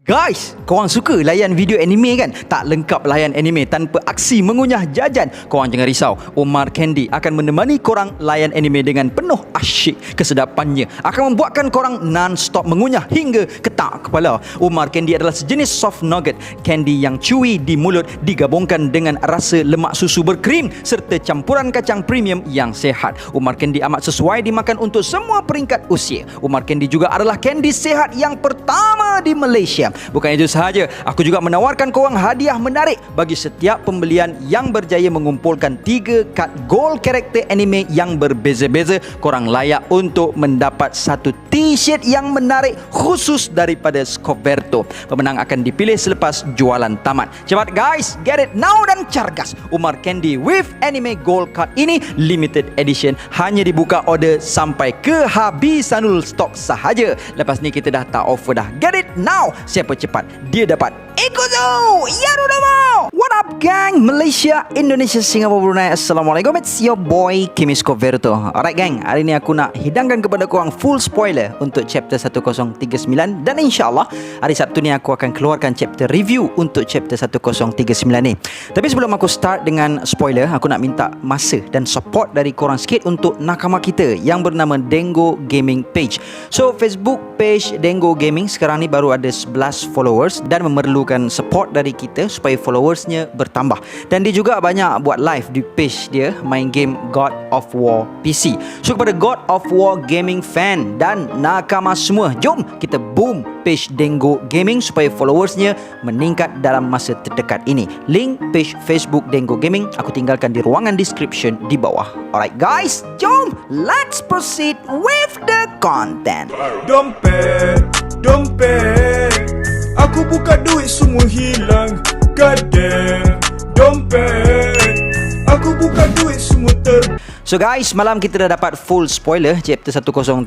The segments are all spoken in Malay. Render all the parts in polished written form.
Guys, korang suka layan video anime kan? Tak lengkap layan anime tanpa aksi mengunyah jajan. Korang jangan risau, Omar Candy akan menemani korang layan anime dengan penuh asyik. Kesedapannya akan membuatkan korang non-stop mengunyah hingga ketak kepala. Omar Candy adalah sejenis soft nugget candy yang chewy di mulut, digabungkan dengan rasa lemak susu berkrim serta campuran kacang premium yang sehat. Omar Candy amat sesuai dimakan untuk semua peringkat usia. Omar Candy juga adalah candy sehat yang pertama di Malaysia. Bukan itu sahaja, aku juga menawarkan korang hadiah menarik bagi setiap pembelian yang berjaya mengumpulkan 3 kad gold karakter anime yang berbeza-beza. Korang layak untuk mendapat satu t-shirt yang menarik khusus daripada Scoverto. Pemenang akan dipilih selepas jualan tamat. Cepat guys, get it now dan cargas. Omar Candy with anime gold card ini limited edition, hanya dibuka order sampai kehabisanul stok sahaja. Lepas ni kita dah tak offer dah. Get it now. Siapa cepat, dia dapat. Ikuzu! Ya Rudamo! What up gang? Malaysia, Indonesia, Singapura, Brunei. Assalamualaikum. It's your boy Kimi Scoverto. Alright gang, hari ni aku nak hidangkan kepada korang full spoiler untuk chapter 1039. Dan insyaAllah hari Sabtu ni aku akan keluarkan chapter review untuk chapter 1039 ni. Tapi sebelum aku start dengan spoiler, aku nak minta masa dan support dari korang sikit untuk nakama kita yang bernama Dengo Gaming Page. So Facebook page Dengo Gaming sekarang ni baru ada 11 followers dan memerlukan support dari kita supaya followersnya bertambah. Dan dia juga banyak buat live di page dia main game God of War PC. So kepada God of War Gaming fan dan nakama semua, jom kita boom page Dengo Gaming supaya followersnya meningkat dalam masa terdekat ini. Link page Facebook Dengo Gaming aku tinggalkan di ruangan description di bawah. Alright guys, jom let's proceed with the content. Dompet, aku buka duit semua hilang. God damn, dompet, aku buka duit semua So guys, malam kita dah dapat full spoiler chapter 1039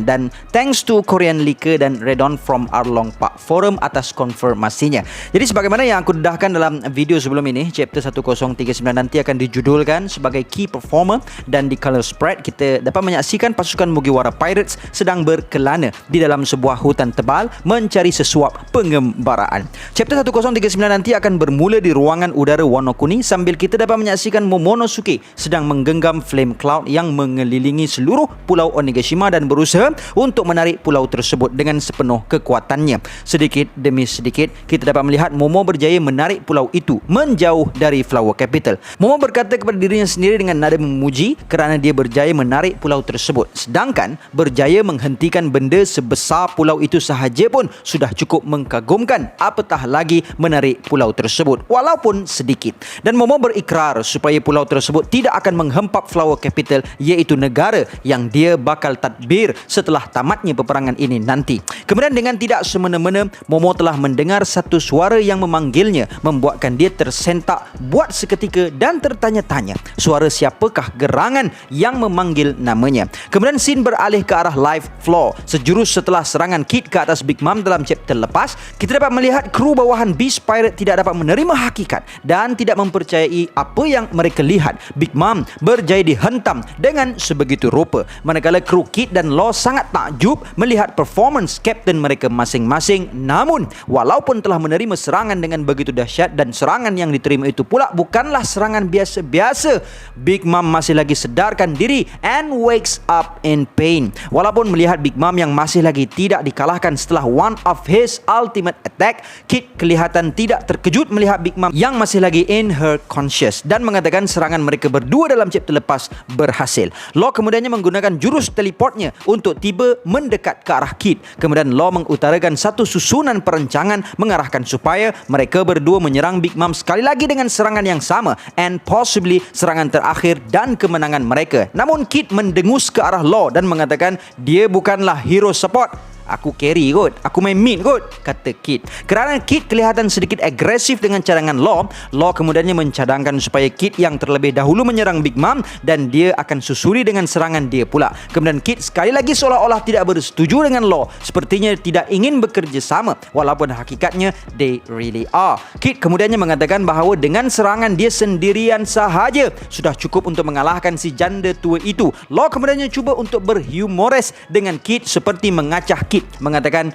dan thanks to Korean Leaker dan Redon from Arlong Park Forum atas konfirmasinya. Jadi sebagaimana yang aku dedahkan dalam video sebelum ini, chapter 1039 nanti akan dijudulkan sebagai key performer dan di color spread kita dapat menyaksikan pasukan Mugiwara Pirates sedang berkelana di dalam sebuah hutan tebal mencari sesuap pengembaraan. Chapter 1039 nanti akan bermula di ruangan udara Wano Kuni sambil kita dapat menyaksikan Momonosuke sedang menggenggam flame cloud yang mengelilingi seluruh pulau Onigashima dan berusaha untuk menarik pulau tersebut dengan sepenuh kekuatannya. Sedikit demi sedikit kita dapat melihat Momo berjaya menarik pulau itu menjauh dari Flower Capital. Momo berkata kepada dirinya sendiri dengan nada memuji kerana dia berjaya menarik pulau tersebut, sedangkan berjaya menghentikan benda sebesar pulau itu sahaja pun sudah cukup mengkagumkan, apatah lagi menarik pulau tersebut walaupun sedikit. Dan Momo berikrar supaya pulau tersebut tidak akan menghempap Flower Capital, iaitu negara yang dia bakal tadbir setelah tamatnya peperangan ini nanti. Kemudian dengan tidak semena-mena, Momo telah mendengar satu suara yang memanggilnya, membuatkan dia tersentak buat seketika dan tertanya-tanya, suara siapakah gerangan yang memanggil namanya. Kemudian scene beralih ke arah live floor. Sejurus setelah serangan Kid ke atas Big Mom dalam chapter lepas, kita dapat melihat kru bawahan Beast Pirate tidak dapat menerima hakikat dan tidak mempercayai apa yang mereka lihat. Big Mom berjaya dihentam dengan sebegitu rupa, manakala kru Kid dan Law sangat takjub melihat performance kapten mereka masing-masing. Namun walaupun telah menerima serangan dengan begitu dahsyat dan serangan yang diterima itu pula bukanlah serangan biasa-biasa, Big Mom masih lagi sedarkan diri and wakes up in pain. Walaupun melihat Big Mom yang masih lagi tidak dikalahkan setelah one of his ultimate attack, Kid kelihatan tidak terkejut melihat Big Mom yang masih lagi in her conscious dan mengatakan serangan mereka berdua dalam chapter lepas berhasil. Law kemudiannya menggunakan jurus teleportnya untuk tiba mendekat ke arah Kid. Kemudian Law mengutarakan satu susunan perancangan mengarahkan supaya mereka berdua menyerang Big Mom sekali lagi dengan serangan yang sama and possibly serangan terakhir dan kemenangan mereka. Namun Kid mendengus ke arah Law dan mengatakan dia bukanlah hero support. Aku carry kot, aku main mid kot, kata Kid. Kerana Kid kelihatan sedikit agresif dengan cadangan Law kemudiannya mencadangkan supaya Kid yang terlebih dahulu menyerang Big Mom dan dia akan susuli dengan serangan dia pula. Kemudian Kid sekali lagi seolah-olah tidak bersetuju dengan Law, sepertinya tidak ingin bekerja sama walaupun hakikatnya they really are. Kid kemudiannya mengatakan bahawa dengan serangan dia sendirian sahaja sudah cukup untuk mengalahkan si janda tua itu. Law kemudiannya cuba untuk berhumoris dengan Kid seperti mengacah Kid Kit mengatakan,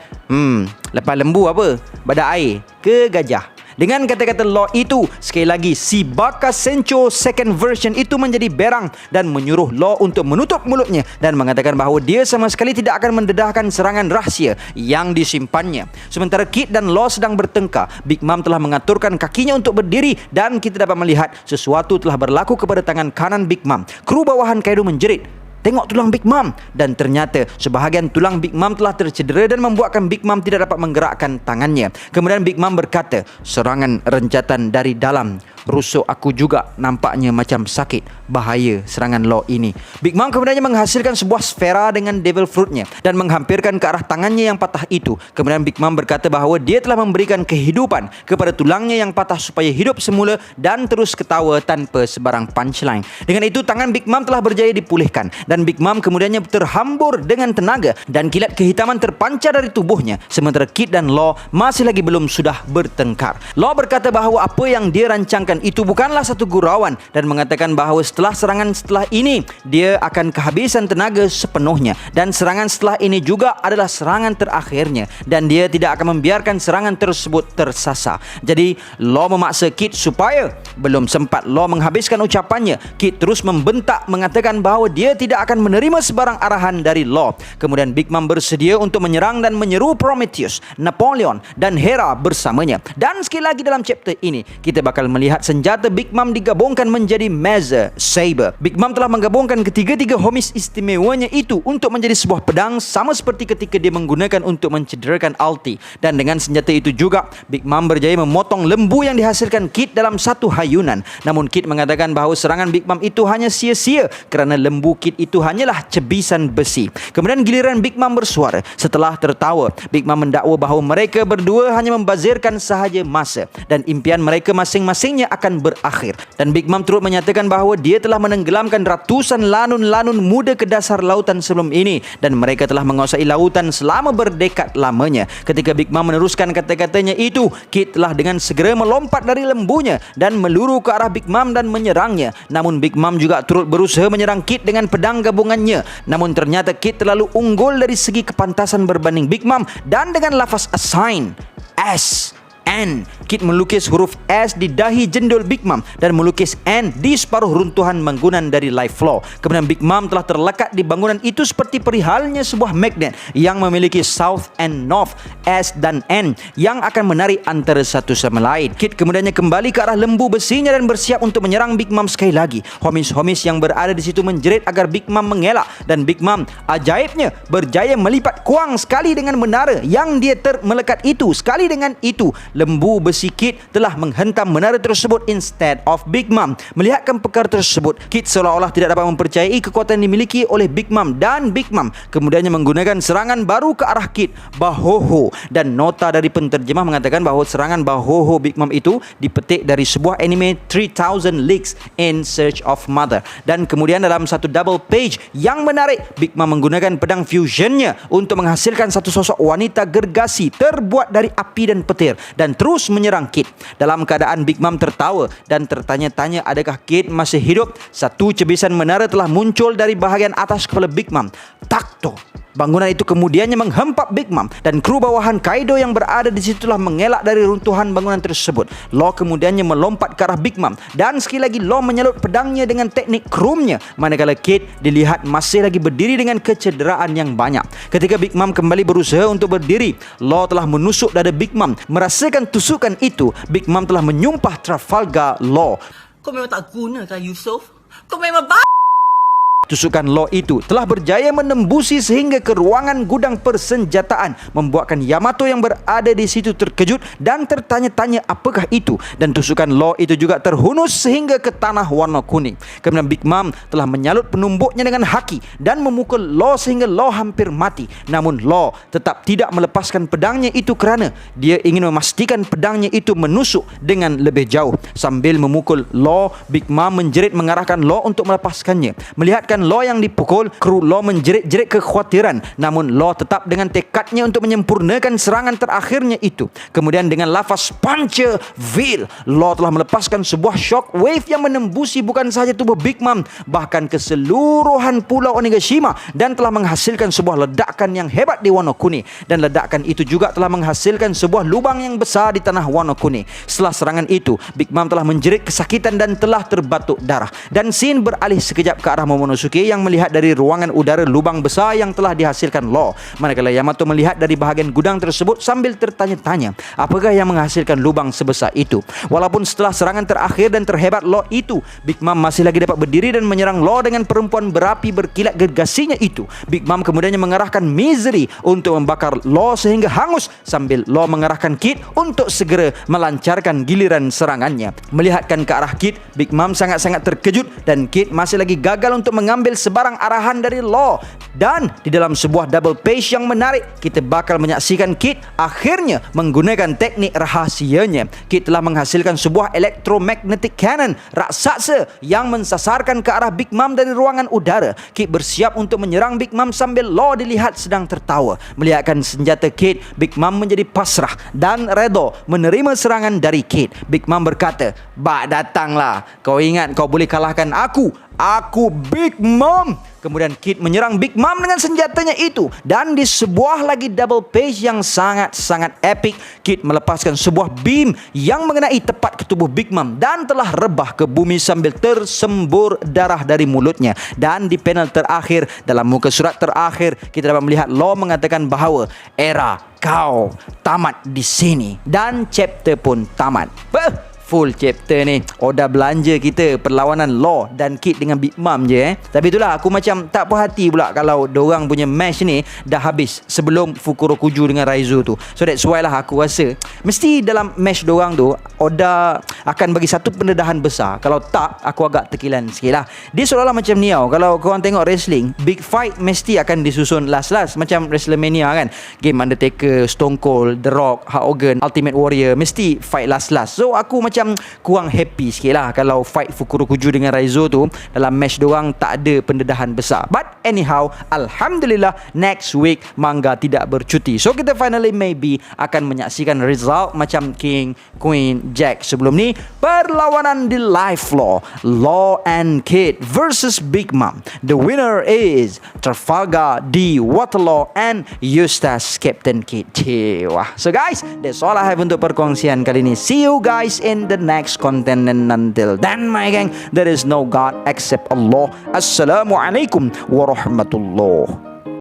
lepas lembu apa? Badak air ke gajah? Dengan kata-kata Law itu, sekali lagi si Baka Sencho second version itu menjadi berang dan menyuruh Law untuk menutup mulutnya dan mengatakan bahawa dia sama sekali tidak akan mendedahkan serangan rahsia yang disimpannya. Sementara Kid dan Law sedang bertengkar, Big Mom telah mengaturkan kakinya untuk berdiri dan kita dapat melihat sesuatu telah berlaku kepada tangan kanan Big Mom. Kru bawahan Kaido menjerit, "Tengok tulang Big Mom." Dan ternyata sebahagian tulang Big Mom telah tercedera dan membuatkan Big Mom tidak dapat menggerakkan tangannya. Kemudian Big Mom berkata, "Serangan rencatan dari dalam. Rusuk aku juga nampaknya macam sakit. Bahaya serangan Law ini." Big Mom kemudiannya menghasilkan sebuah sfera dengan Devil Fruitnya dan menghampirkan ke arah tangannya yang patah itu. Kemudian Big Mom berkata bahawa dia telah memberikan kehidupan kepada tulangnya yang patah supaya hidup semula dan terus ketawa tanpa sebarang punchline. Dengan itu tangan Big Mom telah berjaya dipulihkan dan Big Mom kemudiannya terhambur dengan tenaga dan kilat kehitaman terpancar dari tubuhnya. Sementara Kid dan Law masih lagi belum sudah bertengkar. Law berkata bahawa apa yang dia rancangkan itu bukanlah satu gurauan dan mengatakan bahawa setelah serangan setelah ini dia akan kehabisan tenaga sepenuhnya dan serangan setelah ini juga adalah serangan terakhirnya dan dia tidak akan membiarkan serangan tersebut tersasar. Jadi Law memaksa Kid supaya belum sempat Law menghabiskan ucapannya, Kid terus membentak mengatakan bahawa dia tidak akan menerima sebarang arahan dari Law. Kemudian Big Mom bersedia untuk menyerang dan menyeru Prometheus, Napoleon dan Hera bersamanya. Dan sekali lagi dalam chapter ini kita bakal melihat senjata Big Mom digabungkan menjadi Mazer Saber. Big Mom telah menggabungkan ketiga-tiga homis istimewanya itu untuk menjadi sebuah pedang sama seperti ketika dia menggunakan untuk mencederakan ulti. Dan dengan senjata itu juga Big Mom berjaya memotong lembu yang dihasilkan Kid dalam satu hayunan. Namun Kid mengatakan bahawa serangan Big Mom itu hanya sia-sia kerana lembu Kid itu hanyalah cebisan besi. Kemudian giliran Big Mom bersuara. Setelah tertawa, Big Mom mendakwa bahawa mereka berdua hanya membazirkan sahaja masa dan impian mereka masing-masingnya akan berakhir. Dan Big Mom turut menyatakan bahawa dia telah menenggelamkan ratusan lanun-lanun muda ke dasar lautan sebelum ini dan mereka telah menguasai lautan selama berdekad lamanya. Ketika Big Mom meneruskan kata-katanya itu, Kid telah dengan segera melompat dari lembunya dan meluru ke arah Big Mom dan menyerangnya. Namun Big Mom juga turut berusaha menyerang Kid dengan pedang gabungannya. Namun ternyata Kid terlalu unggul dari segi kepantasan berbanding Big Mom dan dengan lafaz assign N, Kid melukis huruf S di dahi jendol Big Mom dan melukis N di separuh runtuhan bangunan dari Life Floor. Kemudian Big Mom telah terlekat di bangunan itu seperti perihalnya sebuah magnet yang memiliki South and North, S dan N yang akan menarik antara satu sama lain. Kid kemudiannya kembali ke arah lembu besinya dan bersiap untuk menyerang Big Mom sekali lagi. Homis-homis yang berada di situ menjerit agar Big Mom mengelak dan Big Mom ajaibnya berjaya melipat kuang sekali dengan menara yang dia melekat itu. Sekali dengan itu lembu besi Kid telah menghentam menara tersebut instead of Big Mom. Melihatkan perkara tersebut, Kid seolah-olah tidak dapat mempercayai kekuatan yang dimiliki oleh Big Mom dan Big Mom kemudiannya menggunakan serangan baru ke arah Kid, Bahoho. Dan nota dari penterjemah mengatakan bahawa serangan Bahoho Big Mom itu dipetik dari sebuah anime 3000 Leagues in Search of Mother. Dan kemudian dalam satu double page yang menarik, Big Mom menggunakan pedang fusionnya untuk menghasilkan satu sosok wanita gergasi terbuat dari api dan petir dan terus menyerang Kid. Dalam keadaan Big Mom tertawa dan tertanya-tanya adakah Kid masih hidup, satu cebisan menara telah muncul dari bahagian atas kepala Big Mom. Takto. Bangunan itu kemudiannya menghempap Big Mom dan kru bawahan Kaido yang berada di situ telah mengelak dari runtuhan bangunan tersebut. Law kemudiannya melompat ke arah Big Mom dan sekali lagi Law menyalut pedangnya dengan teknik krumnya, manakala Kid dilihat masih lagi berdiri dengan kecederaan yang banyak. Ketika Big Mom kembali berusaha untuk berdiri, Law telah menusuk dada Big Mom. Merasakan tusukan itu, Big Mom telah menyumpah Trafalgar Law. Kau memang tak guna kan Yusof? Kau memang Tusukan Law itu telah berjaya menembusi sehingga ke ruangan gudang persenjataan, membuatkan Yamato yang berada di situ terkejut dan tertanya-tanya apakah itu, dan tusukan Law itu juga terhunus sehingga ke tanah warna kuning. Kemudian Big Mom telah menyalut penumbuknya dengan haki dan memukul Law sehingga Law hampir mati. Namun Law tetap tidak melepaskan pedangnya itu kerana dia ingin memastikan pedangnya itu menusuk dengan lebih jauh. Sambil memukul Law, Big Mom menjerit mengarahkan Law untuk melepaskannya. Melihatkan menyebabkan Law yang dipukul. Kru Law menjerit-jerit kekhawatiran, namun Law tetap dengan tekadnya untuk menyempurnakan serangan terakhirnya itu. Kemudian dengan lafaz Puncher Veil, Law telah melepaskan sebuah shock wave yang menembusi bukan sahaja tubuh Big Mom, bahkan keseluruhan pulau Onigashima, dan telah menghasilkan sebuah ledakan yang hebat di Wano Kuni. Dan ledakan itu juga telah menghasilkan sebuah lubang yang besar di tanah Wano Kuni. Setelah serangan itu, Big Mom telah menjerit kesakitan dan telah terbatuk darah. Dan scene beralih sekejap ke arah Momonosuke yang melihat dari ruangan udara lubang besar yang telah dihasilkan Law. Manakala Yamato melihat dari bahagian gudang tersebut sambil tertanya-tanya, apakah yang menghasilkan lubang sebesar itu. Walaupun setelah serangan terakhir dan terhebat Law itu, Big Mom masih lagi dapat berdiri dan menyerang Law dengan perempuan berapi berkilat gergasinya itu. Big Mom kemudiannya mengarahkan Misery untuk membakar Law sehingga hangus, sambil Law mengarahkan Kid untuk segera melancarkan giliran serangannya. Melihatkan ke arah Kid, Big Mom sangat-sangat terkejut dan Kid masih lagi gagal untuk mengambil sebarang arahan dari Law. Dan di dalam sebuah double pace yang menarik, kita bakal menyaksikan Kid akhirnya menggunakan teknik rahasianya. Kid telah menghasilkan sebuah electromagnetic cannon raksasa yang mensasarkan ke arah Big Mom dari ruangan udara. Kid bersiap untuk menyerang Big Mom sambil Law dilihat sedang tertawa. Melihatkan senjata Kid, Big Mom menjadi pasrah dan redha menerima serangan dari Kid. Big Mom berkata, "Bak, datanglah. Kau ingat kau boleh kalahkan aku. Aku Big Mom." Kemudian Kid menyerang Big Mom dengan senjatanya itu. Dan di sebuah lagi double pace yang sangat-sangat epic, Kid melepaskan sebuah beam yang mengenai tepat ke tubuh Big Mom dan telah rebah ke bumi sambil tersembur darah dari mulutnya. Dan di panel terakhir, dalam muka surat terakhir, kita dapat melihat Law mengatakan bahawa era kau tamat di sini. Dan chapter pun tamat. Full chapter ni Oda belanja kita perlawanan Law dan Kid dengan Big Mom je Tapi itulah, aku macam tak puas hati pula kalau dorang punya match ni dah habis sebelum Fukurokuju dengan Raizo tu. So that's why lah aku rasa mesti dalam match dorang tu Oda akan bagi satu pendedahan besar. Kalau tak, aku agak tekilan sikit lah. Dia seolah-olah macam ni tau. Kalau korang tengok wrestling, big fight mesti akan disusun last-last. Macam WrestleMania kan, game Undertaker, Stone Cold, The Rock, Hulk Hogan, Ultimate Warrior, mesti fight last-last. So aku macam kurang happy sikit lah kalau fight Fukurokuju dengan Raizo tu dalam match dorang tak ada pendedahan besar. But anyhow, Alhamdulillah, next week manga tidak bercuti. So kita finally maybe akan menyaksikan result macam King, Queen, Jack sebelum ni. Perlawanan di live Law and Kid versus Big Mom. The winner is Trafalgar D. Waterloo and Eustace Captain Kid. Wah. So guys, that's all I have untuk perkongsian kali ni. See you guys in the next content, and until then my gang, there is no God except Allah. Assalamualaikum warahmatullahi